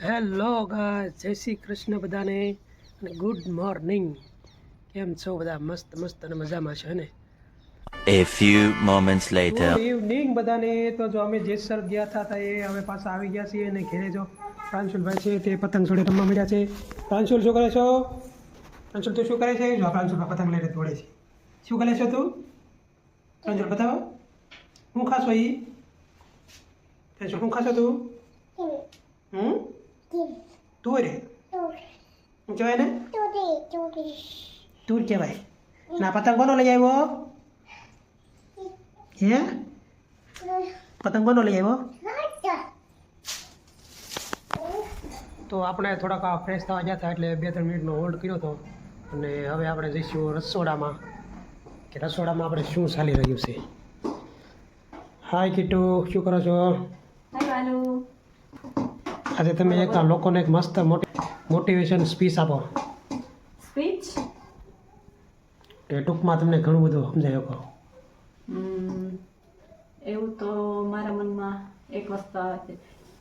Hello guys, જય શ્રી કૃષ્ણ બધાને અને ગુડ મોર્નિંગ. કેમ છો બધા? મસ્ત મસ્ત અને મજામાં છે ને? A few moments later. Good evening બધાને. તો જો અમે જેસર ગયા હતા એ અમે પાછા આવી ગયા છીએ અને ઘેરે જો પ્રાંશુલભાઈ છે તે પતંગ છોડે રમવા મળ્યા છે. પ્રાંશુલ શું કરે છો? પ્રાંશુલ તું શું કરે છે? જો પ્રાંશુલ પતંગ લઈને દોડે છે. શું કરે છો તું? પ્રાંશુલ બતાવો. હું ખાશો ઈ? પ્રાંશુલ શું ખાશો તું? તુર કહેવાય ને? તુર કહેવાય. ના પતંગ કોનો લઈ આવ્યો? હે પતંગ કોનો લઈ આવ્યો? તો આપણે થોડાક ફ્રેશ થવા ગયા હતા એટલે 2-3 મિનિટનો હોલ્ડ કર્યો હતો અને હવે આપણે જઈશું રસોડામાં કે રસોડામાં આપણે શું ચાલી રહ્યું છે. હાય કીટુ, શું કરો છો? આજે તમે એક લોકોને એક મસ્ત મોટિવેશન સ્પીચ આપો. સ્પીચ કે ટૂંકમાં તમને ઘણું બધું સમજાય શકો. એવું તો મારા મનમાં એક વસ્તુ આવે છે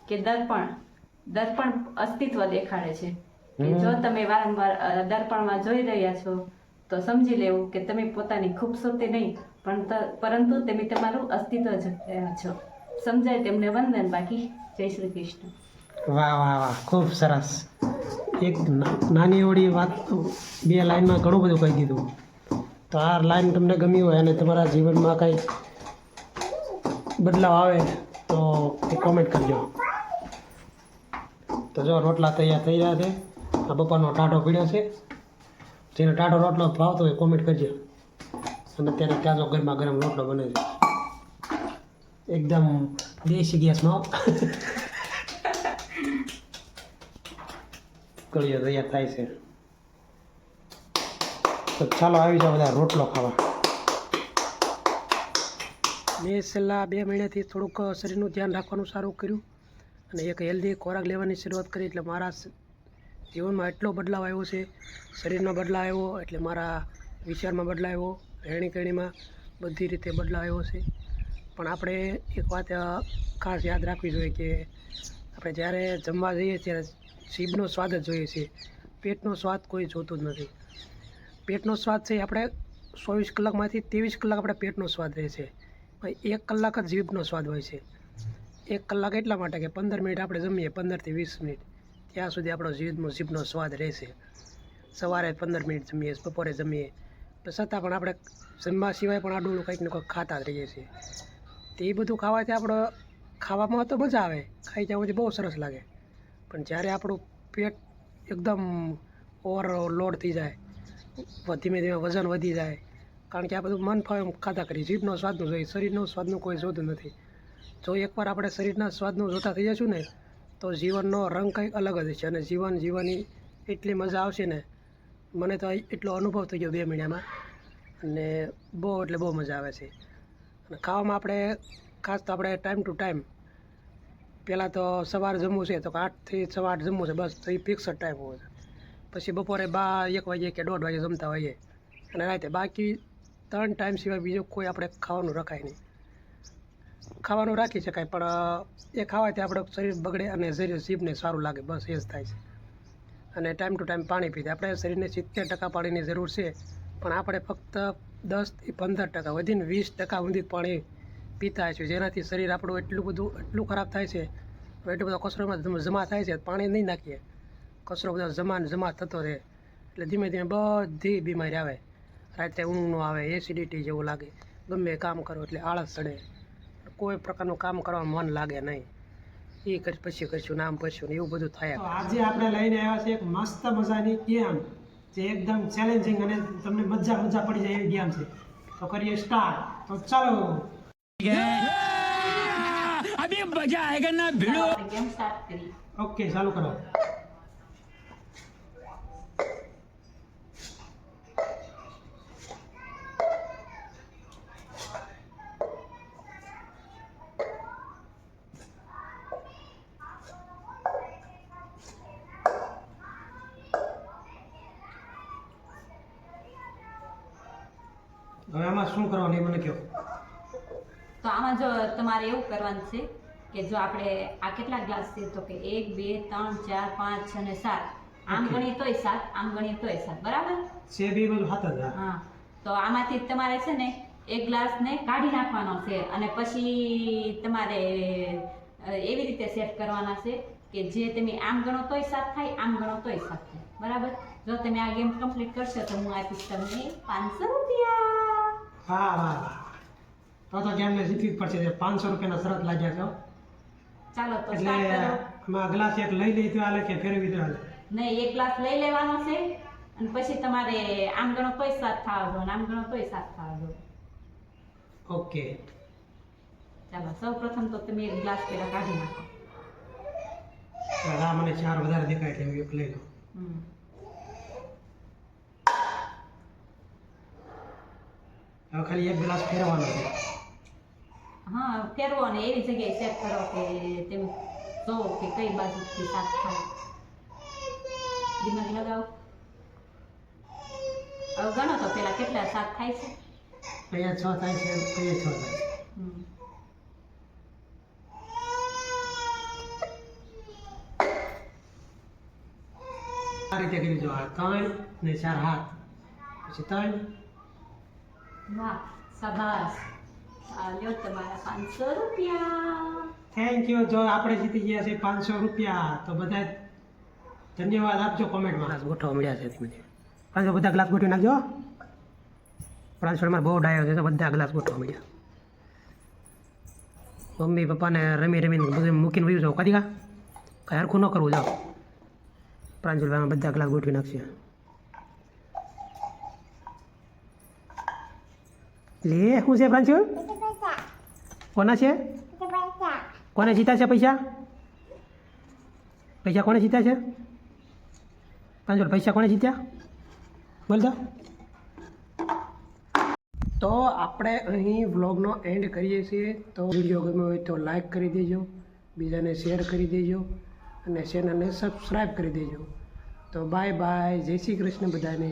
કે દર્પણ અસ્તિત્વ દેખાડે છે કે જો તમે વારંવાર દર્પણમાં જોઈ રહ્યા છો તો સમજી લેવું કે તમે પોતાની ખૂબસૂરતી નહીં પરંતુ તમે તમારું અસ્તિત્વ જ રહ્યા છો. સમજાય તેમને વંદન, બાકી જય શ્રી કૃષ્ણ. વાહ વાહ વાહ, ખૂબ સરસ. એક નાની એવડી વાત 2 લાઈનમાં ઘણું બધું કહી દીધું. તો આ લાઈન તમને ગમી હોય અને તમારા જીવનમાં કંઈ બદલાવ આવે તો એ કોમેન્ટ કરજો. તો જો રોટલા તૈયાર થઈ રહ્યા છે. આ બપોરનો ટાઢો પીડ્યો છે. જેને ટાઢો રોટલો ભાવતો હોય કોમેન્ટ કરજો. અને અત્યારે તાજો ગરમા ગરમ રોટલો બને છે એકદમ દેશી ગેસમાં. કળીઓ તૈયાર થાય છે. તો ચાલો આવી જાઓ બધા રોટલો ખાવા. મેં છેલ્લા 2 મહિનાથી થોડુંક શરીરનું ધ્યાન રાખવાનું સારું કર્યું અને એક હેલ્ધી ખોરાક લેવાની શરૂઆત કરી. એટલે મારા જીવનમાં એટલો બદલાવ આવ્યો છે. શરીરમાં બદલાવ આવ્યો એટલે મારા વિચારમાં બદલાવ આવ્યો, રહેણીકરણીમાં બધી રીતે બદલાવ આવ્યો છે. પણ આપણે એક વાત ખાસ યાદ રાખવી જોઈએ કે આપણે જ્યારે જમવા જઈએ ત્યારે જીભનો સ્વાદ જ જોઈએ છે. પેટનો સ્વાદ કોઈ જોતું જ નથી. પેટનો સ્વાદ છે આપણે 24 કલાકમાંથી 23 કલાક આપણે પેટનો સ્વાદ રહે છે. 1 કલાક જ જીભનો સ્વાદ હોય છે. 1 કલાક એટલા માટે કે 15 મિનિટ આપણે જમીએ, 15 થી 20 મિનિટ ત્યાં સુધી આપણો જીભનો સ્વાદ રહેશે. સવારે 15 મિનિટ જમીએ, બપોરે જમીએ, છતાં પણ આપણે જમવા સિવાય પણ આડું કંઈક ને કંઈક ખાતા જ રહીએ છીએ. તો એ બધું ખાવાથી આપણો ખાવામાં તો મજા આવે, ખાઈ જવાથી બહુ સરસ લાગે. પણ જ્યારે આપણું પેટ એકદમ ઓવરલોડ થઈ જાય, ધીમે ધીમે વજન વધી જાય, કારણ કે આ બધું મન ફાવે ખાતા કરીએ. જીભનો સ્વાદનું જોઈએ, શરીરનો સ્વાદનું કોઈ જોતું નથી. જો એકવાર આપણે શરીરના સ્વાદનું જોતા થઈ જઈશું ને તો જીવનનો રંગ કંઈક અલગ જ છે અને જીવન જીવવાની એટલી મજા આવશે ને. મને તો એટલો અનુભવ થઈ ગયો 2 મહિનામાં અને બહુ એટલે બહુ મજા આવે છે. અને ખાવામાં આપણે ખાસ તો આપણે ટાઈમ ટુ ટાઈમ, પહેલાં તો સવારે જમવું છે તો 8 થી 8 જમવું છે, બસ. તો એ ફિક્સ જ ટાઈમ હોય. પછી બપોરે 1 વાગે કે 1:30 વાગે જમતા હોઈએ અને રાતે બાકી 3 ટાઈમ સિવાય બીજું કોઈ આપણે ખાવાનું રખાય નહીં. ખાવાનું રાખી શકાય પણ એ ખાવાથી આપણું શરીર બગડે અને જીભને સારું લાગે, બસ એ જ થાય છે. અને ટાઈમ ટુ ટાઈમ પાણી પીએ. આપણે શરીરને 70% પાણીની જરૂર છે પણ આપણે ફક્ત 10 થી 15%, વધીને 20% સુધી પાણી પીતા હોય છે. જેનાથી શરીર આપણું એટલું ખરાબ થાય છે, એટલો બધો કચરોમાં જમા થાય છે. પાણી નહીં નાખીએ, કચરો બધો જમા થતો રહે એટલે ધીમે ધીમે બધી બીમારી આવે. રાત્રે ઊંઘ ન આવે, એસિડિટી જેવું લાગે, ગમે કામ કરો એટલે આળસ ચડે, કોઈ પ્રકારનું કામ કરવામાં મન લાગે નહીં. એ પછી કરશું, નામ કરશું ને એવું બધું થાય. આજે આપણે લઈને આવ્યા છે એક મસ્ત મજાની ગેમ જે એકદમ ચેલેન્જિંગ અને તમને મજા પડી જાય એવી ગેમ છે. તો કરીએ સ્ટાર્ટ. તો ચાલો. अभी मजा आएगा ना भिड़ो. આપણે ગેમ સ્ટાર્ટ કરી. ઓકે, ચાલુ કરો. હવે આમાં શું કરવાનું એ મને કહો. તો આમાં જો તમારે એવું કરવાનું છે કે જો આપણે આ કેટલા ગ્લાસ છે તો કે 1 2 3 4 5 6 અને 7 આમ Okay. ગણીએ તોય 7 આમ ગણીએ તોય 7 બરાબર છે બે બધું હાથ જ હા. હા તો આમાંથી તમારે છે ને એક ગ્લાસને કાઢી નાખવાનો છે અને પછી તમારે એવી રીતે સેટ કરવાના છે કે જે તમે આમ ગણો તોય 7 થાય આમ ગણો તોય 7 થાય બરાબર જો તમે આ ગેમ કમ્પ્લીટ કરશો તો હું આપીશ તમને 500 રૂપિયા વાહ વાહ વાહ તો ગેમને જીતવી જ પડશે 500 રૂપિયાના શરત લાગ્યા છે હો. ચાલો તો એટલે સ્ટાર્ટ કરો આમાં ગ્લાસ એક લઈ લઈ તો હાલે કે ફેરવી તો હાલે નહીં એક ગ્લાસ લઈ લેવાનો છે અને પછી તમારે આમ ગણો તોય 7 થવા દો અને આમ ગણો તોય 7 થવા દો ઓકે ચાલો સૌ પ્રથમ તો તમે એક ગ્લાસ પેલા કાઢી નાખો આ મને 4 વધારે દેખાય એટલે હું એક લઈ લઉં હમ. હવે ખાલી એક ગ્લાસ ફેરવાનો છે હા ફેરવો અને એવી જગ્યાએ સેટ કરો કે તેમ જોવો કે કઈ બાજુથી 7 થાય દિમાગ લગાવો હવે ગણો તો પેલા કેટલા 7 થાય છે અહીંયા 6 થાય છે અહીંયા 6 થાય છે હમ. આ રીતે કરી જો આ 3 ને 4 હાથ પછી 3 વાહ શાબાશ આ લ્યો તમારા 500 રૂપિયા થેન્ક યુ જો આપણે જીતી ગયા છે 500 રૂપિયા તો બધા ધન્યવાદ આપજો કોમેન્ટમાં ગ્લાસ ગોઠવવા મળ્યા છે ધીમે ધીમે પાંચસો બધા ગ્લાસ ગોઠવી નાખજો પ્રાંસળમાં બહુ ડાયો છે તો બધા ગ્લાસ ગોઠવવા મળ્યા મમ્મી પપ્પાને રમી રમીને બધું મૂકીને વયું જાઓ કદી કાંઈ હરખું ન કરવું જાઓ પ્રાંજલભાઈમાં બધા ગ્લાસ ગોઠવી નાખશે લે શું છે પ્રાંજલ કોના છે કોને જીતા છે પૈસા પૈસા કોને જીત્યા છે પ્રાંજલ પૈસા કોને જીત્યા બોલ તો આપણે અહીં વ્લોગનો એન્ડ કરીએ છીએ તો વિડીયો ગમ્યો હોય તો લાઈક કરી દેજો બીજાને શેર કરી દેજો અને ચેનલને સબસ્ક્રાઈબ કરી દેજો તો બાય બાય જય શ્રી કૃષ્ણ બધાને